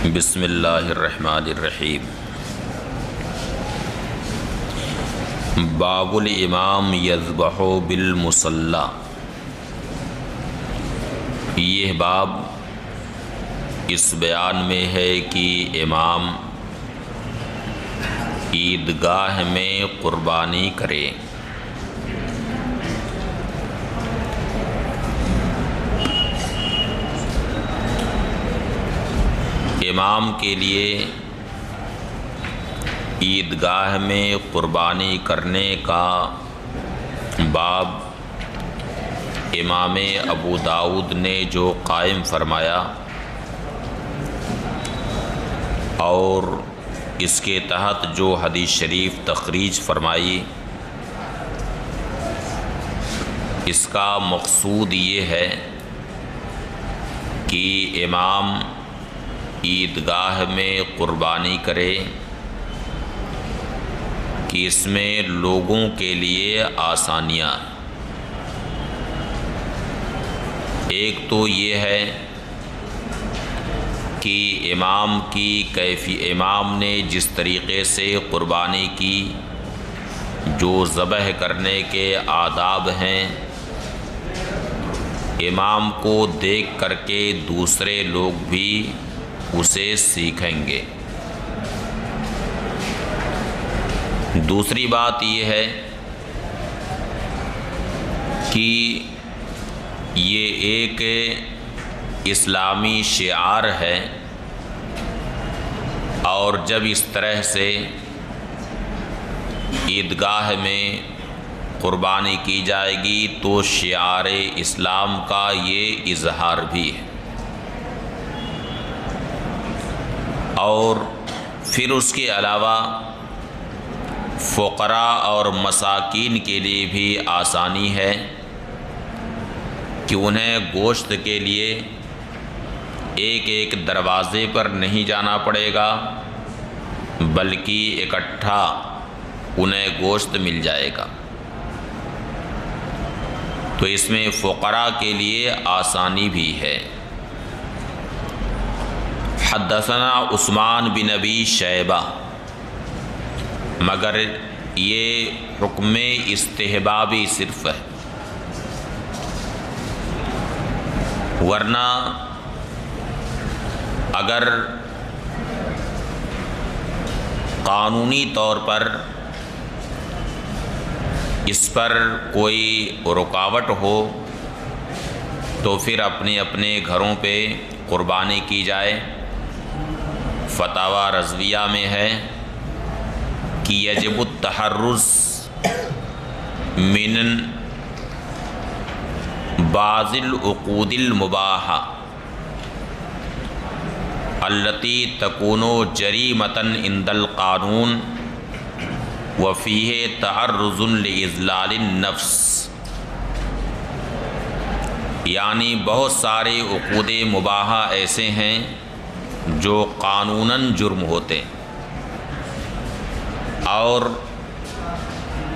بسم اللہ الرحمن الرحیم۔ باب الامام یذبح بالمصلی۔ یہ باب اس بیان میں ہے کہ امام عیدگاہ میں قربانی کرے۔ امام کے لیے عیدگاہ میں قربانی کرنے کا باب امام ابو داؤد نے جو قائم فرمایا اور اس کے تحت جو حدیث شریف تخریج فرمائی، اس کا مقصود یہ ہے کہ امام عیدگاہ میں قربانی کرے کہ اس میں لوگوں کے لیے آسانیاں۔ ایک تو یہ ہے کہ امام نے جس طریقے سے قربانی کی، جو ذبح کرنے کے آداب ہیں، امام کو دیکھ کر کے دوسرے لوگ بھی اسے سیکھیں گے۔ دوسری بات یہ ہے کہ یہ ایک اسلامی شعار ہے، اور جب اس طرح سے عیدگاہ میں قربانی کی جائے گی تو شعار اسلام کا یہ اظہار بھی ہے، اور پھر اس کے علاوہ فقراء اور مساکین کے لیے بھی آسانی ہے کہ انہیں گوشت کے لیے ایک ایک دروازے پر نہیں جانا پڑے گا، بلکہ اکٹھا انہیں گوشت مل جائے گا۔ تو اس میں فقراء کے لیے آسانی بھی ہے۔ حدثنا عثمان بن ابی شیبہ، مگر یہ حکم استحبابی صرف ہے، ورنہ اگر قانونی طور پر اس پر کوئی رکاوٹ ہو تو پھر اپنے اپنے گھروں پہ قربانی کی جائے۔ فتاوی رضویہ میں ہے کہ یجب التحرز من بعض العقود المباحہ التي تكون جریمۃ عند القانون وفیہ تعرض لإذلال النفس، یعنی بہت سارے عقود مباحہ ایسے ہیں جو قانوناً جرم ہوتے، اور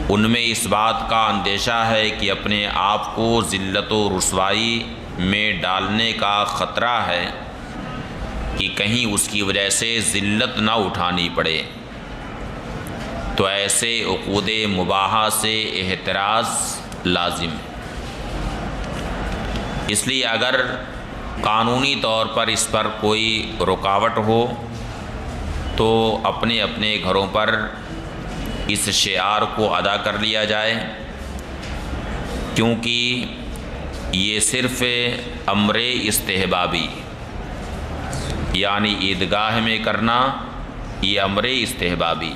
ان میں اس بات کا اندیشہ ہے کہ اپنے آپ کو ذلت و رسوائی میں ڈالنے کا خطرہ ہے کہ کہیں اس کی وجہ سے ذلت نہ اٹھانی پڑے، تو ایسے عقود مباحہ سے احتراز لازم ہے۔ اس لیے اگر قانونی طور پر اس پر کوئی رکاوٹ ہو تو اپنے اپنے گھروں پر اس شعار کو ادا کر لیا جائے، کیونکہ یہ صرف امر استحبابی، یعنی عیدگاہ میں کرنا یہ امر استحبابی۔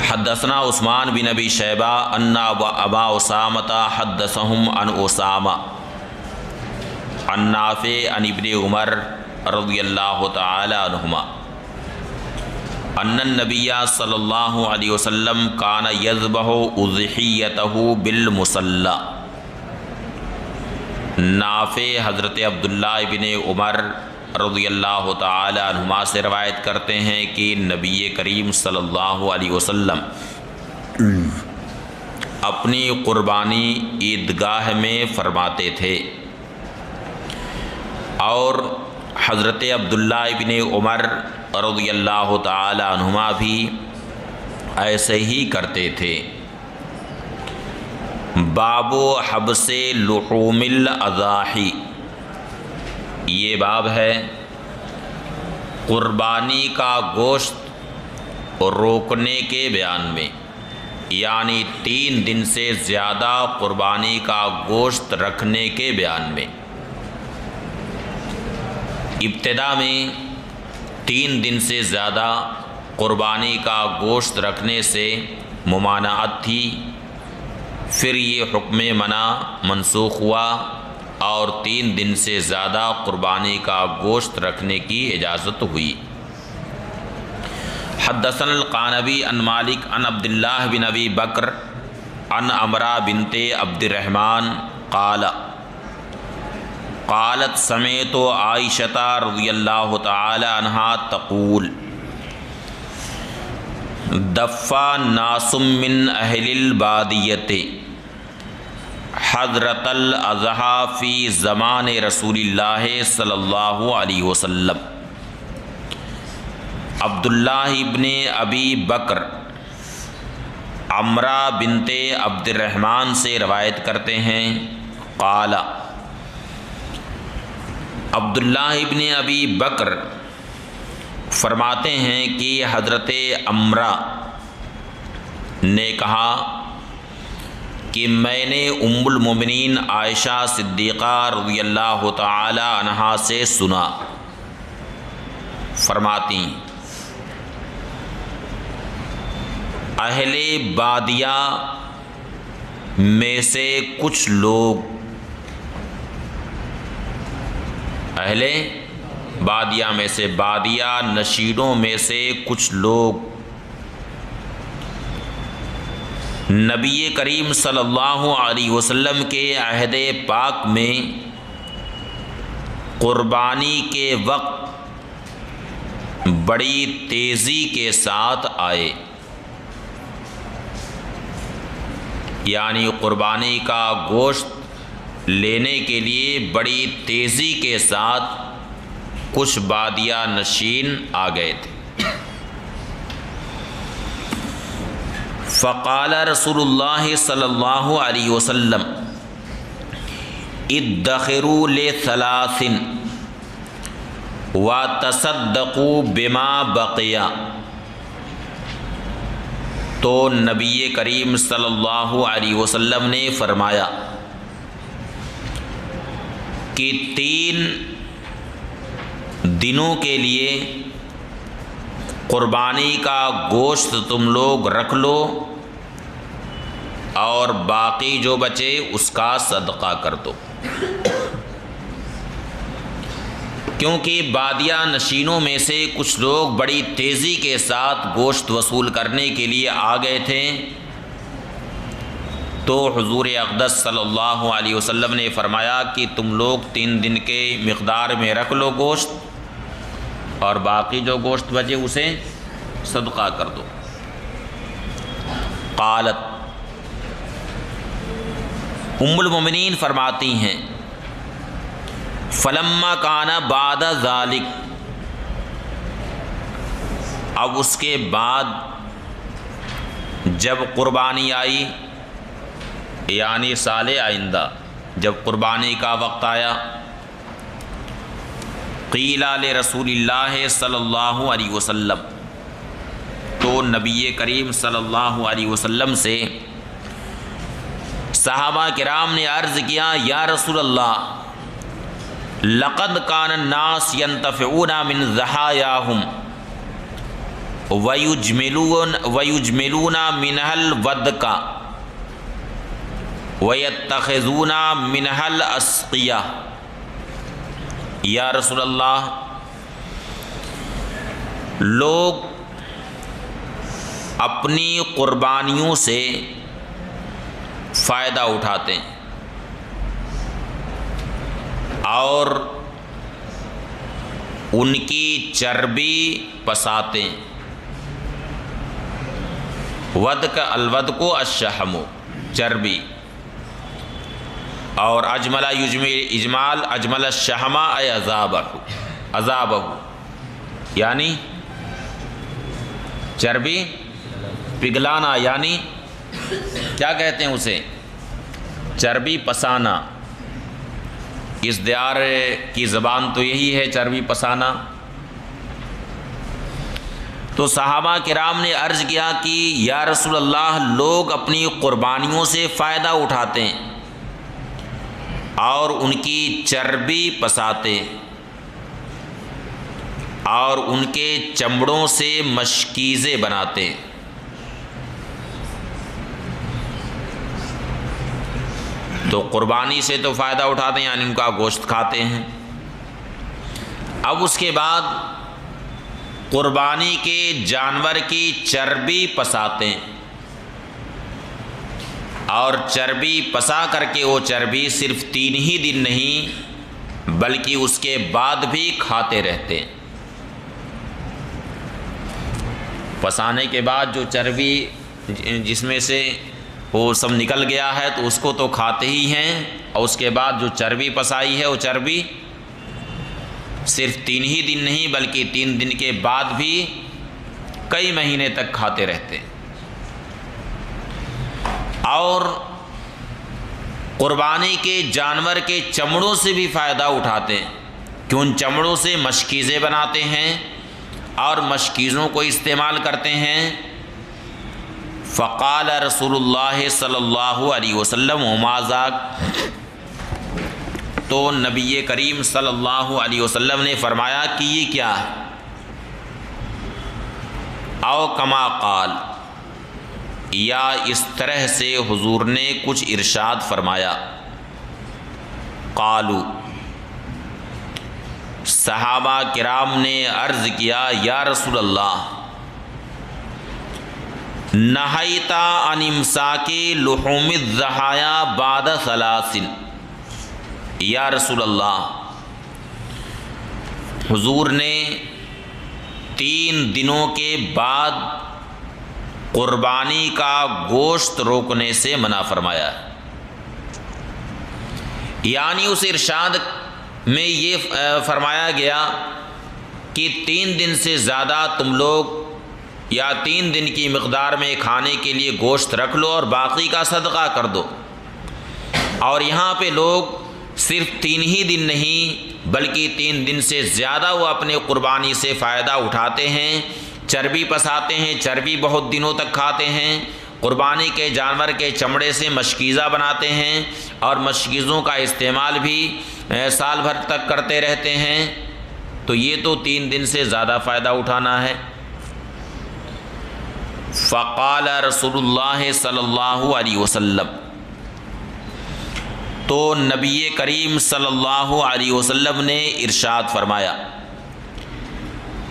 حدثنا عثمان بن ابی شیبہ ان ابا اسامۃ حدثهم عن اسامہ عن نافع عن ابن عمر رضی اللہ تعالی عنہما ان النبی صلی اللہ علیہ وسلم کان یذبح اضحیتہ بالمصلی۔ نافع حضرت عبداللہ بن عمر رضی اللہ تعالی عنہما سے روایت کرتے ہیں کہ نبی کریم صلی اللہ علیہ وسلم اپنی قربانی عیدگاہ میں فرماتے تھے، اور حضرت عبداللہ ابن عمر رضی اللہ تعالی عنہما بھی ایسے ہی کرتے تھے۔ باب حبس لحوم الاضاحی، یہ باب ہے قربانی کا گوشت روکنے کے بیان میں، یعنی 3 دن سے زیادہ قربانی کا گوشت رکھنے کے بیان میں۔ ابتدا میں 3 دن سے زیادہ قربانی کا گوشت رکھنے سے ممانعت تھی، پھر یہ حکم منع منسوخ ہوا اور 3 دن سے زیادہ قربانی کا گوشت رکھنے کی اجازت ہوئی۔ حدثنا القعنبی عن مالک عن عبداللہ بن ابی بکر عن عمرہ بنت عبد الرحمن قالت سمعت عائشہ رضی اللہ تعالی عنہا تقول دفع ناس من اہل البادیۃ حضرت الاضحیٰ فی زمان رسول اللہ صلی اللہ علیہ وسلم۔ عبداللہ ابن ابی بکر عمرہ بنت عبد الرحمن سے روایت کرتے ہیں، قال عبداللہ ابن ابی بکر فرماتے ہیں کہ حضرت عمرہ نے کہا کہ میں نے ام المومنین عائشہ صدیقہ رضی اللہ تعالی عنہا سے سنا، فرماتی اہل بادیہ میں سے کچھ لوگ، اہل بادیہ میں سے، بادیہ نشینوں میں سے کچھ لوگ نبی کریم صلی اللہ علیہ وسلم کے عہد پاک میں قربانی کے وقت بڑی تیزی کے ساتھ آئے، یعنی قربانی کا گوشت لینے کے لیے بڑی تیزی کے ساتھ کچھ بادیہ نشین آ گئے تھے۔ فقال رسول اللہ صلی اللہ علیہ وسلم ادخروا لثلاث وتصدقوا بما بقی، تو نبی کریم صلی اللہ علیہ وسلم نے فرمایا کہ 3 دنوں کے لیے قربانی کا گوشت تم لوگ رکھ لو اور باقی جو بچے اس کا صدقہ کر دو، کیونکہ بادیہ نشینوں میں سے کچھ لوگ بڑی تیزی کے ساتھ گوشت وصول کرنے کے لیے آ گئے تھے، تو حضور اقدس صلی اللہ علیہ وسلم نے فرمایا کہ تم لوگ 3 دن کے مقدار میں رکھ لو گوشت اور باقی جو گوشت بچے اسے صدقہ کر دو۔ قالت ام المومنین فرماتی ہیں فلما کان بعد ذالک، اب اس کے بعد جب قربانی آئی، یعنی سال آئندہ جب قربانی کا وقت آیا، قیل لرسول اللہ صلی اللہ علیہ وسلم، تو نبی کریم صلی اللہ علیہ وسلم سے صحابہ کرام نے عرض کیا، یا رسول اللہ لقد کان الناس ينتفعون من ضحایاہم ویجملون منها الودک ویتخذون منها الاسقیہ۔ یا رسول اللہ، لوگ اپنی قربانیوں سے فائدہ اٹھاتے ہیں اور ان کی چربی پساتے ہیں۔ ود کا الود کو الشحم، چربی، اور اجمل یجمل اجمال اجمل الشحم ای عذابہ، عذابہ، یعنی چربی پگھلانا، یعنی کیا کہتے ہیں اسے؟ چربی پسانا۔ ازدیار کی زبان تو یہی ہے، چربی پسانا۔ تو صحابہ کرام نے عرض کیا کہ یا رسول اللہ، لوگ اپنی قربانیوں سے فائدہ اٹھاتے ہیں اور ان کی چربی پساتے اور ان کے چمڑوں سے مشکیزیں بناتے۔ تو قربانی سے تو فائدہ اٹھاتے ہیں، یعنی ان کا گوشت کھاتے ہیں۔ اب اس کے بعد قربانی کے جانور کی چربی پساتے ہیں، اور چربی پسا کر کے وہ چربی صرف 3 ہی دن نہیں بلکہ اس کے بعد بھی کھاتے رہتے ہیں۔ پسانے کے بعد جو چربی جس میں سے وہ سب نکل گیا ہے تو اس کو تو کھاتے ہی ہیں، اور اس کے بعد جو چربی پسائی ہے وہ چربی صرف 3 ہی دن نہیں بلکہ 3 دن کے بعد بھی کئی مہینے تک کھاتے رہتے ہیں۔ اور قربانی کے جانور کے چمڑوں سے بھی فائدہ اٹھاتے ہیں کہ ان چمڑوں سے مشکیزیں بناتے ہیں اور مشکیزوں کو استعمال کرتے ہیں۔ فقال رسول اللہ صلی اللہ علیہ وسلم وما ذاک، تو نبی کریم صلی اللہ علیہ وسلم نے فرمایا کہ یہ کیا ہے؟ او کما قال، یا اس طرح سے حضور نے کچھ ارشاد فرمایا۔ قالو، صحابہ کرام نے عرض کیا یا رسول اللہ، نہیتا عن امساک لحوم الضحایا بعد 3، یا رسول اللہ، حضور نے 3 دنوں کے بعد قربانی کا گوشت روکنے سے منع فرمایا ہے۔ یعنی اس ارشاد میں یہ فرمایا گیا کہ 3 دن سے زیادہ تم لوگ یا 3 دن کی مقدار میں کھانے کے لیے گوشت رکھ لو اور باقی کا صدقہ کر دو۔ اور یہاں پہ لوگ صرف 3 ہی دن نہیں بلکہ 3 دن سے زیادہ وہ اپنے قربانی سے فائدہ اٹھاتے ہیں، چربی پساتے ہیں، چربی بہت دنوں تک کھاتے ہیں، قربانی کے جانور کے چمڑے سے مشکیزہ بناتے ہیں اور مشکیزوں کا استعمال بھی سال بھر تک کرتے رہتے ہیں۔ تو یہ تو 3 دن سے زیادہ فائدہ اٹھانا ہے۔ فقال رسول اللہ صلی اللہ علیہ وسلم، تو نبی کریم صلی اللہ علیہ وسلم نے ارشاد فرمایا،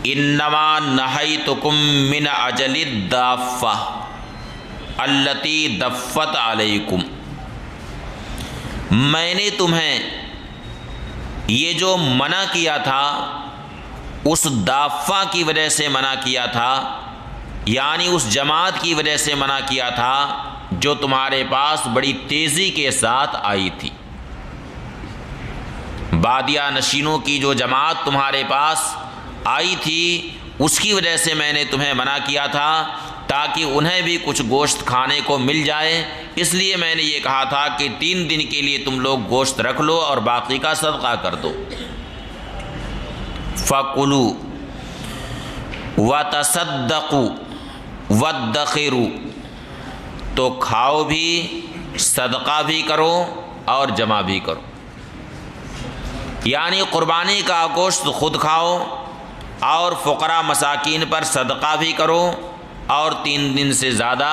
انما نہیتکم من اجل الدافہ التی دفت علیکم، میں نے تمہیں یہ جو منع کیا تھا اس دافہ کی وجہ سے منع کیا تھا، یعنی اس جماعت کی وجہ سے منع کیا تھا جو تمہارے پاس بڑی تیزی کے ساتھ آئی تھی۔ بادیہ نشینوں کی جو جماعت تمہارے پاس آئی تھی اس کی وجہ سے میں نے تمہیں منع کیا تھا تاکہ انہیں بھی کچھ گوشت کھانے کو مل جائے، اس لیے میں نے یہ کہا تھا کہ 3 دن کے لیے تم لوگ گوشت رکھ لو اور باقی کا صدقہ کر دو۔ فَكُلُوا وَتَصَدَّقُوا وَادَّخِرُوا، تو کھاؤ بھی، صدقہ بھی کرو اور جمع بھی کرو، یعنی قربانی کا گوشت خود کھاؤ اور فقراء مساکین پر صدقہ بھی کرو، اور 3 دن سے زیادہ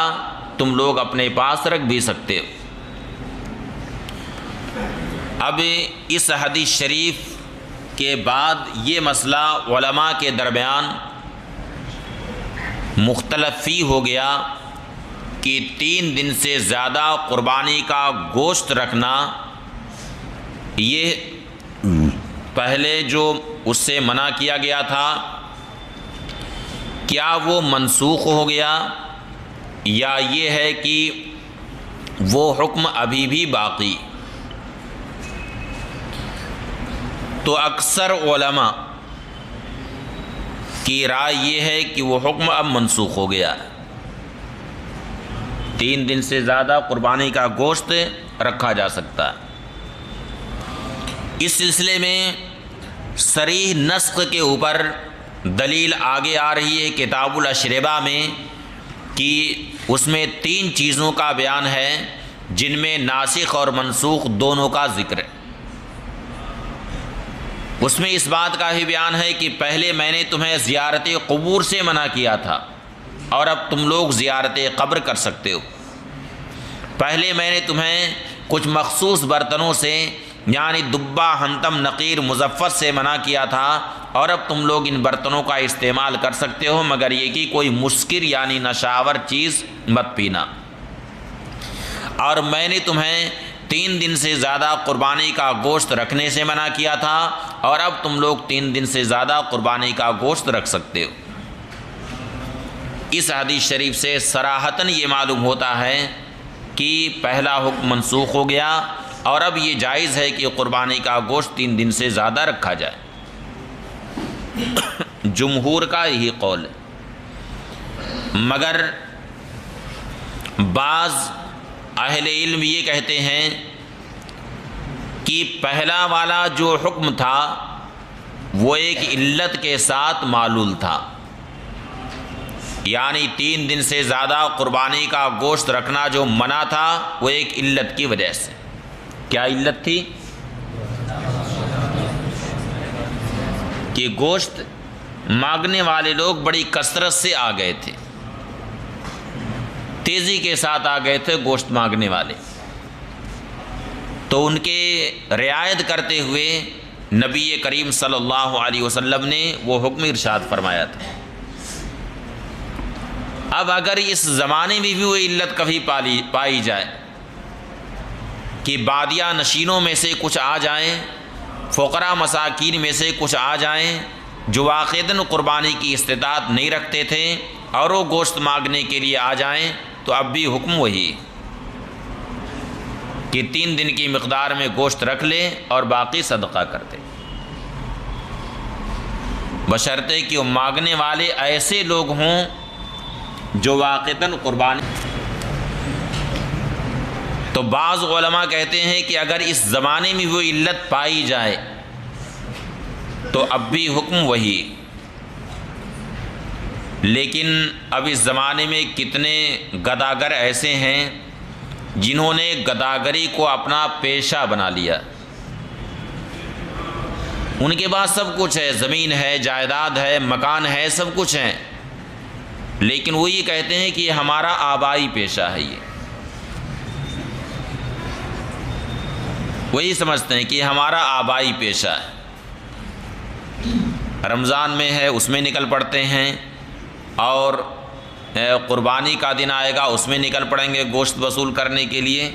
تم لوگ اپنے پاس رکھ بھی سکتے ہو۔ اب اس حدیث شریف کے بعد یہ مسئلہ علماء کے درمیان مختلف فی ہو گیا کہ 3 دن سے زیادہ قربانی کا گوشت رکھنا، یہ پہلے جو اس سے منع کیا گیا تھا کیا وہ منسوخ ہو گیا، یا یہ ہے کہ وہ حکم ابھی بھی باقی؟ تو اکثر علماء کی رائے یہ ہے کہ وہ حکم اب منسوخ ہو گیا، 3 دن سے زیادہ قربانی کا گوشت رکھا جا سکتا ہے۔ اس سلسلے میں صریح نسخ کے اوپر دلیل آگے آ رہی ہے کتاب الاشربہ میں، کہ اس میں 3 چیزوں کا بیان ہے جن میں ناسخ اور منسوخ دونوں کا ذکر ہے۔ اس میں اس بات کا بھی بیان ہے کہ پہلے میں نے تمہیں زیارت قبور سے منع کیا تھا اور اب تم لوگ زیارت قبر کر سکتے ہو۔ پہلے میں نے تمہیں کچھ مخصوص برتنوں سے یعنی دبہ، حنطم، نقیر، مزفت سے منع کیا تھا اور اب تم لوگ ان برتنوں کا استعمال کر سکتے ہو، مگر یہ کہ کوئی مسکر یعنی نشاور چیز مت پینا۔ اور میں نے تمہیں 3 دن سے زیادہ قربانی کا گوشت رکھنے سے منع کیا تھا اور اب تم لوگ 3 دن سے زیادہ قربانی کا گوشت رکھ سکتے ہو۔ اس حدیث شریف سے صراحتاً یہ معلوم ہوتا ہے کہ پہلا حکم منسوخ ہو گیا اور اب یہ جائز ہے کہ قربانی کا گوشت 3 دن سے زیادہ رکھا جائے۔ جمہور کا یہی قول ہے، مگر بعض اہل علم یہ کہتے ہیں کہ پہلا والا جو حکم تھا وہ ایک علت کے ساتھ معلول تھا، یعنی 3 دن سے زیادہ قربانی کا گوشت رکھنا جو منع تھا وہ ایک علت کی وجہ سے۔ کیا علت تھی؟ کہ گوشت مانگنے والے لوگ بڑی کثرت سے آ گئے تھے، تیزی کے ساتھ آ گئے تھے گوشت مانگنے والے، تو ان کے رعایت کرتے ہوئے نبی کریم صلی اللہ علیہ وسلم نے وہ حکم ارشاد فرمایا تھا۔ اب اگر اس زمانے میں بھی وہ علت کبھی پائی جائے کہ بادیہ نشینوں میں سے کچھ آ جائیں، فقراء مساکین میں سے کچھ آ جائیں جو واقعتاً قربانی کی استطاعت نہیں رکھتے تھے اور وہ گوشت مانگنے کے لیے آ جائیں، تو اب بھی حکم وہی کہ 3 دن کی مقدار میں گوشت رکھ لے اور باقی صدقہ کر دے، بشرطے کہ وہ مانگنے والے ایسے لوگ ہوں جو واقعتاً قربانی۔ تو بعض علماء کہتے ہیں کہ اگر اس زمانے میں وہ علت پائی جائے تو اب بھی حکم وہی، لیکن اب اس زمانے میں کتنے گداگر ایسے ہیں جنہوں نے گداگری کو اپنا پیشہ بنا لیا، ان کے پاس سب کچھ ہے، زمین ہے، جائیداد ہے، مکان ہے، سب کچھ ہے، لیکن وہ یہ کہتے ہیں کہ یہ ہمارا آبائی پیشہ ہے، یہ وہی سمجھتے ہیں کہ یہ ہمارا آبائی پیشہ ہے، رمضان میں ہے اس میں نکل پڑتے ہیں اور قربانی کا دن آئے گا اس میں نکل پڑیں گے گوشت وصول کرنے کے لیے،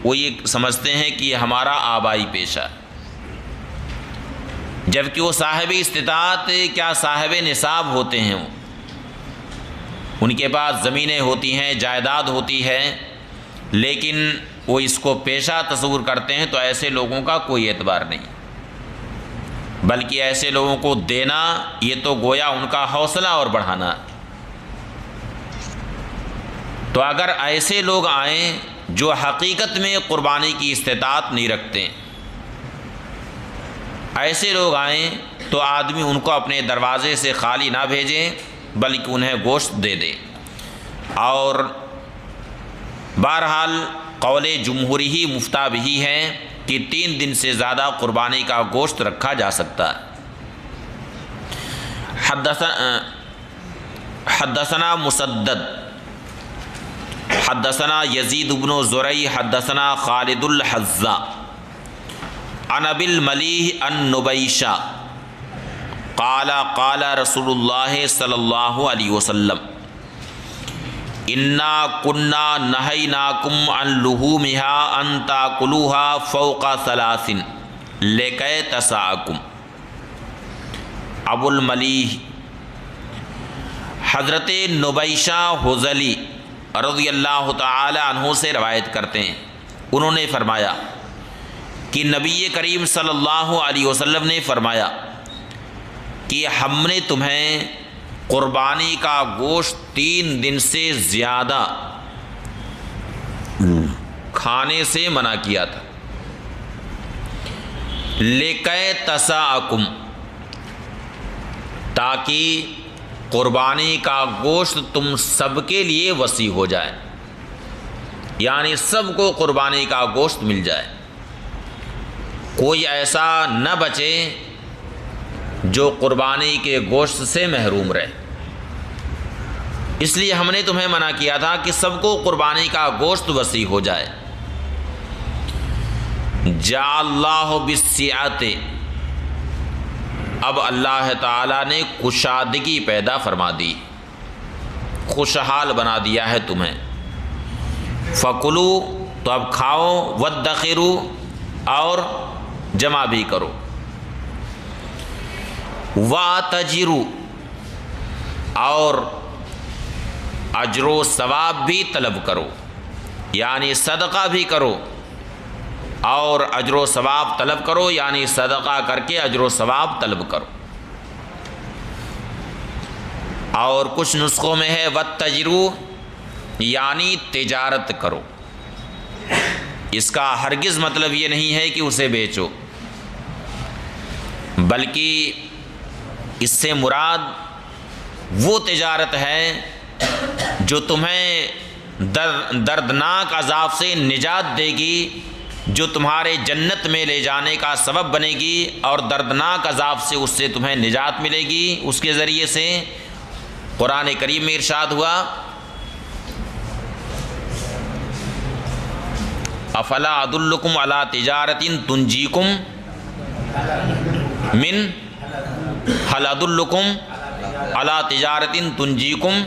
وہ یہ سمجھتے ہیں کہ یہ ہمارا آبائی پیشہ ہے، جبکہ وہ صاحب استطاعت کیا صاحب نصاب ہوتے ہیں، وہ ان کے پاس زمینیں ہوتی ہیں، جائیداد ہوتی ہے، لیکن وہ اس کو پیشہ تصور کرتے ہیں، تو ایسے لوگوں کا کوئی اعتبار نہیں، بلکہ ایسے لوگوں کو دینا یہ تو گویا ان کا حوصلہ اور بڑھانا۔ تو اگر ایسے لوگ آئیں جو حقیقت میں قربانی کی استطاعت نہیں رکھتے، ایسے لوگ آئیں تو آدمی ان کو اپنے دروازے سے خالی نہ بھیجے بلکہ انہیں گوشت دے دے۔ اور بہرحال قول جمہوری ہی مفتہ بھی ہے کہ 3 دن سے زیادہ قربانی کا گوشت رکھا جا سکتا ہے۔ حدثنا مسدد حدثنا یزید بن زرعی حدثنا خالد الحذا عن ابی الملیح عن نبیشہ قال قال رسول اللہ صلی اللہ علیہ وسلم انا کنا نہیناکم عن لحومها ان تاکلوها فوق 3 لکی تساکم۔ ابو الملیح حضرت نبیشہ حذلی رضی اللہ تعالی عنہ سے روایت کرتے ہیں، انہوں نے فرمایا کہ نبی کریم صلی اللہ علیہ وسلم نے فرمایا کہ ہم نے تمہیں قربانی کا گوشت 3 دن سے زیادہ کھانے سے منع کیا تھا، لِکَیْ تَسَاءَکُمْ، تاکہ قربانی کا گوشت تم سب کے لیے وسیع ہو جائے، یعنی سب کو قربانی کا گوشت مل جائے، کوئی ایسا نہ بچے جو قربانی کے گوشت سے محروم رہے۔ اس لیے ہم نے تمہیں منع کیا تھا کہ سب کو قربانی کا گوشت وسیع ہو جائے۔ جعل اللہ بالسعۃ، اب اللہ تعالیٰ نے کشادگی پیدا فرما دی، خوشحال بنا دیا ہے تمہیں۔ فکلوا، تو اب کھاؤ، وادخروا، اور جمع بھی کرو، واتجروا، اور اجر و ثواب بھی طلب کرو، یعنی صدقہ بھی کرو اور اجر و ثواب طلب کرو، یعنی صدقہ کر کے اجر و ثواب طلب کرو۔ اور کچھ نسخوں میں ہے واتجروا، یعنی تجارت کرو۔ اس کا ہرگز مطلب یہ نہیں ہے کہ اسے بیچو، بلکہ اس سے مراد وہ تجارت ہے جو تمہیں دردناک عذاب سے نجات دے گی، جو تمہارے جنت میں لے جانے کا سبب بنے گی، اور دردناک عذاب سے اس سے تمہیں نجات ملے گی۔ اس کے ذریعے سے قرآن کریم میں ارشاد ہوا افلا ادلکم علی تجارت تنجیکم من هل ادلکم علی تجارت تنجیکم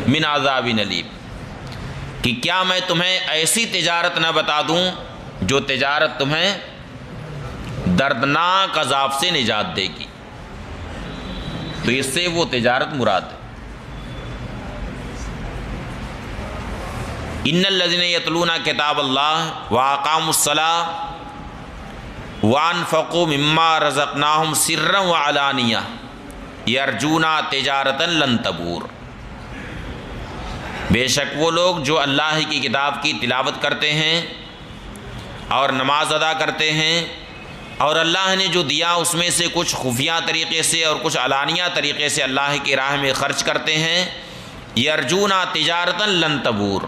من عذاب علیم، کہ کیا میں تمہیں ایسی تجارت نہ بتا دوں جو تجارت تمہیں دردناک عذاب سے نجات دے گی۔ تو اس سے وہ تجارت مراد ہے۔ ان الذین یتلون کتاب اللہ واقاموا الصلاۃ وانفقوا مما رزقناہم سرا وعلانیہ یرجون تجارتا لن تبور، بے شک وہ لوگ جو اللہ کی کتاب کی تلاوت کرتے ہیں اور نماز ادا کرتے ہیں، اور اللہ نے جو دیا اس میں سے کچھ خفیہ طریقے سے اور کچھ علانیہ طریقے سے اللہ کی راہ میں خرچ کرتے ہیں، یرجون تجارتا لن تبور،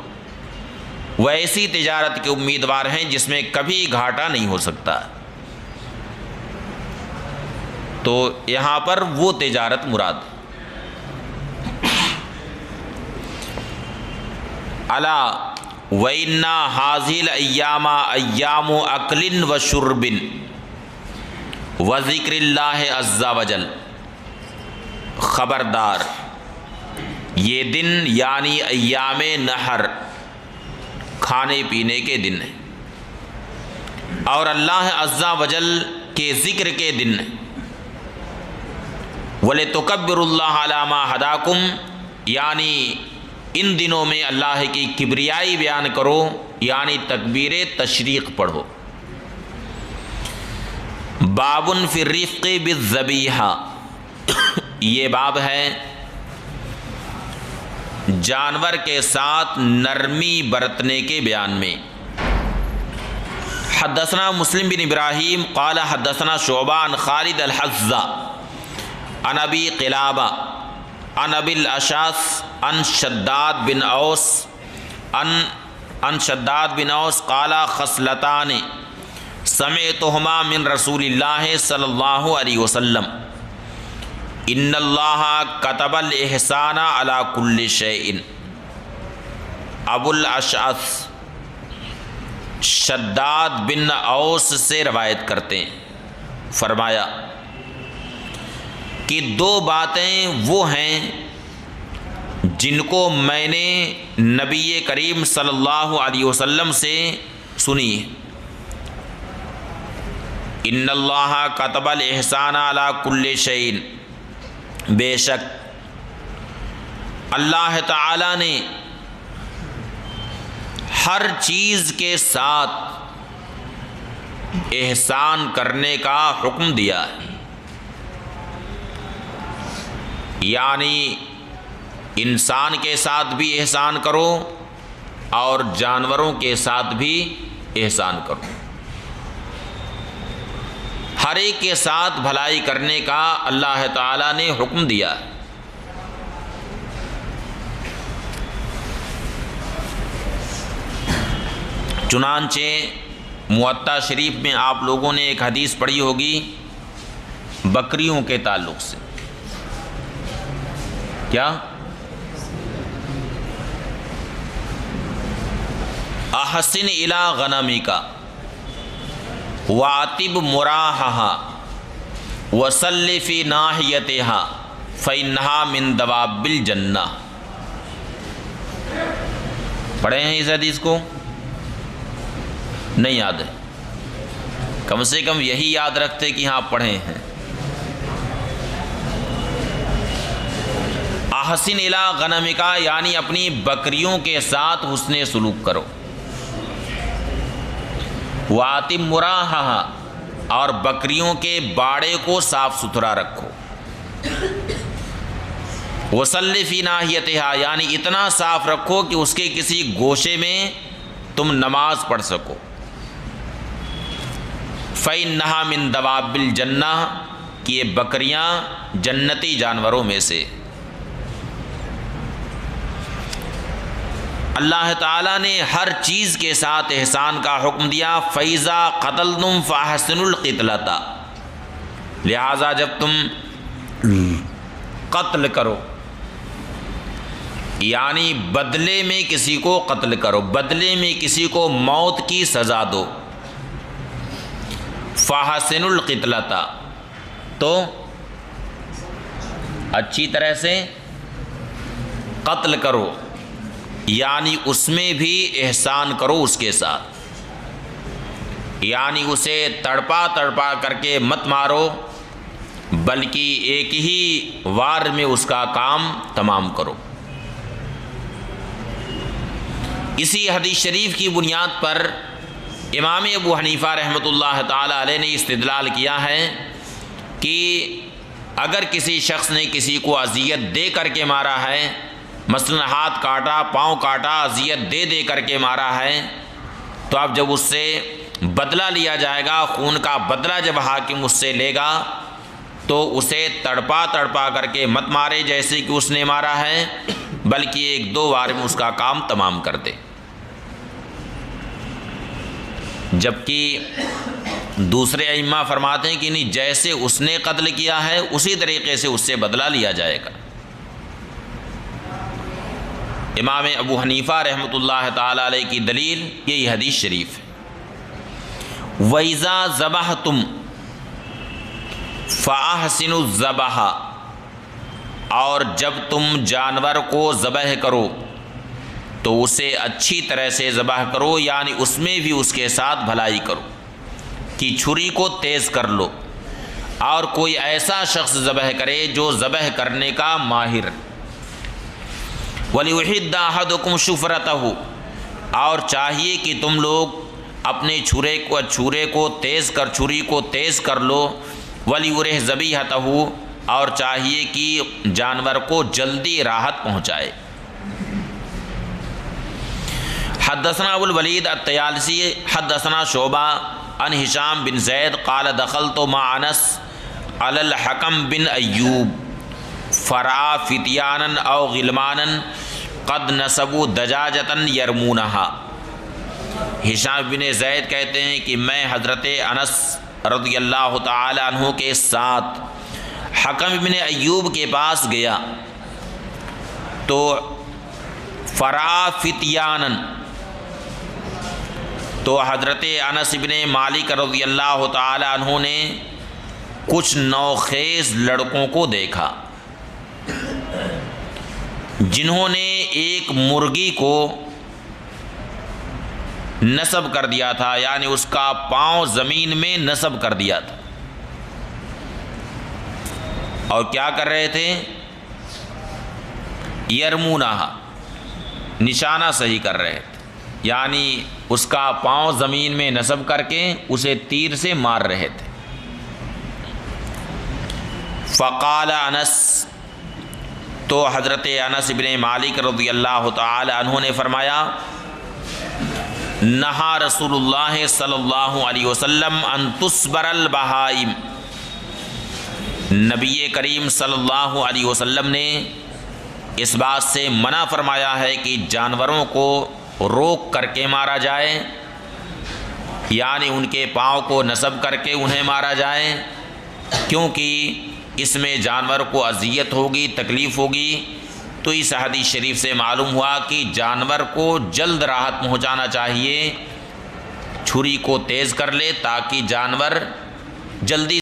وہ ایسی تجارت کے امیدوار ہیں جس میں کبھی گھاٹا نہیں ہو سکتا۔ تو یہاں پر وہ تجارت مراد۔ الا وَإِنَّا هَذِهِ الْأَيَّامَ أَيَّامُ أَكْلٍ وَشُرْبٍ وَذِكْرِ اللَّهِ عَزَّ وَجَلَّ، خبردار یہ دن یعنی ایام نحر کھانے پینے کے دن ہیں، اور اللہ عز و جل کے ذکر کے دن ہیں۔ وَلِتُكَبِّرُوا اللَّهَ عَلَى مَا هَدَاكُمْ، یعنی ان دنوں میں اللہ کی کبریائی بیان کرو، یعنی تکبیر تشریق پڑھو۔ باب فی الرفق بالذبیحہ، یہ باب ہے جانور کے ساتھ نرمی برتنے کے بیان میں۔ حدثنا مسلم بن ابراہیم قال حدثنا شعبہ عن خالد الحذا عن ابی قلابہ عن ابی الاشعث عن شداد بن اوس عن شداد بن اوس قال خصلتان سمعتهما من رسول اللہ صلی اللہ علیہ وسلم ان اللہ کتب الاحسان علی کل شیء۔ ابو الاشعث شداد بن اوس سے روایت کرتے ہیں، فرمایا کہ 2 باتیں وہ ہیں جن کو میں نے نبی کریم صلی اللہ علیہ وسلم سے سنی۔ ان اللہ کتب الاحسان علی کل شیء، بے شک اللہ تعالی نے ہر چیز کے ساتھ احسان کرنے کا حکم دیا ہے۔ یعنی انسان کے ساتھ بھی احسان کرو اور جانوروں کے ساتھ بھی احسان کرو، ہر ایک کے ساتھ بھلائی کرنے کا اللہ تعالیٰ نے حکم دیا۔ چنانچہ موطا شریف میں آپ لوگوں نے ایک حدیث پڑھی ہوگی بکریوں کے تعلق سے، کیا؟ احسن الی غنمک واطب مراحھا وصل فی ناحیتھا فانھا من دواب الجنہ۔ پڑھے ہیں اس حدیث کو؟ نہیں یاد ہے؟ کم سے کم یہی یاد رکھتے کہ ہاں پڑھے ہیں۔ احسن الی غنمک یعنی اپنی بکریوں کے ساتھ حسن سلوک کرو، واطب مراحھا اور بکریوں کے باڑے کو صاف ستھرا رکھو، وصل فی ناحیتھا یعنی اتنا صاف رکھو کہ اس کے کسی گوشے میں تم نماز پڑھ سکو، فإنہا من دواب الجنہ کہ یہ بکریاں جنتی جانوروں میں سے۔ اللہ تعالیٰ نے ہر چیز کے ساتھ احسان کا حکم دیا۔ فَإِذَا قَتَلْتُمْ فَأَحْسِنُوا الْقِتْلَةَ، لہٰذا جب تم قتل کرو یعنی بدلے میں کسی کو قتل کرو، بدلے میں کسی کو موت کی سزا دو، فَأَحْسِنُوا الْقِتْلَةَ تو اچھی طرح سے قتل کرو، یعنی اس میں بھی احسان کرو اس کے ساتھ، یعنی اسے تڑپا تڑپا کر کے مت مارو بلکہ ایک ہی وار میں اس کا کام تمام کرو۔ اسی حدیث شریف کی بنیاد پر امام ابو حنیفہ رحمۃ اللہ تعالی علیہ نے استدلال کیا ہے کہ اگر کسی شخص نے کسی کو اذیت دے کر کے مارا ہے، مثلا ہاتھ کاٹا، پاؤں کاٹا، اذیت دے دے کر کے مارا ہے، تو اب جب اس سے بدلہ لیا جائے گا، خون کا بدلہ جب حاکم اس سے لے گا تو اسے تڑپا تڑپا کر کے مت مارے جیسے کہ اس نے مارا ہے، بلکہ ایک دو بار میں اس کا کام تمام کر دے۔ جبکہ دوسرے ائمہ فرماتے ہیں کہ نہیں، جیسے اس نے قتل کیا ہے اسی طریقے سے اس سے بدلہ لیا جائے گا۔ امام ابو حنیفہ رحمۃ اللہ تعالی علیہ کی دلیل یہی حدیث شریف ہے۔ وَإِذَا ذَبَحْتُمْ فَأَحْسِنُوا الذَّبْحَ، اور جب تم جانور کو ذبح کرو تو اسے اچھی طرح سے ذبح کرو، یعنی اس میں بھی اس کے ساتھ بھلائی کرو کہ چھری کو تیز کر لو، اور کوئی ایسا شخص ذبح کرے جو ذبح کرنے کا ماہر۔ وَلْيُحِدَّ أَحَدُكُمْ شُفْرَتَهُ، اور چاہیے کہ تم لوگ اپنے چھری کو تیز کر لو۔ وَلْيُرِحْ ذَبِيحَتَهُ، اور چاہیے کہ جانور کو جلدی راحت پہنچائے۔ حدثنا ابو الولید الطیالسی حدثنا شعبہ عن ہشام بن زید قال دخلت مع انس علی الحکم بن ایوب فرعا فتیانا او غلمانا قد نصبوا دجاجتا یرمونها۔ ہشام بن زید کہتے ہیں کہ میں حضرت انس رضی اللہ تعالی عنہ کے ساتھ حکم بن ایوب کے پاس گیا تو فرعا فتیانا، تو حضرت انس بن مالک رضی اللہ تعالی عنہ نے کچھ نوخیز لڑکوں کو دیکھا جنہوں نے ایک مرغی کو نصب کر دیا تھا، یعنی اس کا پاؤں زمین میں نصب کر دیا تھا، اور کیا کر رہے تھے؟ یرمونہا، نشانہ صحیح کر رہے تھے، یعنی اس کا پاؤں زمین میں نصب کر کے اسے تیر سے مار رہے تھے۔ فقال انس، تو حضرت انس بن مالک رضی اللہ تعالی عنہ نے فرمایا نہا رسول اللہ صلی اللہ علیہ وسلم ان تصبر البہائم، نبی کریم صلی اللہ علیہ وسلم نے اس بات سے منع فرمایا ہے کہ جانوروں کو روک کر کے مارا جائے، یعنی ان کے پاؤں کو نصب کر کے انہیں مارا جائے، کیونکہ اس میں جانور کو اذیت ہوگی، تکلیف ہوگی۔ تو اس حدیث شریف سے معلوم ہوا کہ جانور کو جلد راحت پہنچانا چاہیے، چھری کو تیز کر لے تاکہ جانور جلدی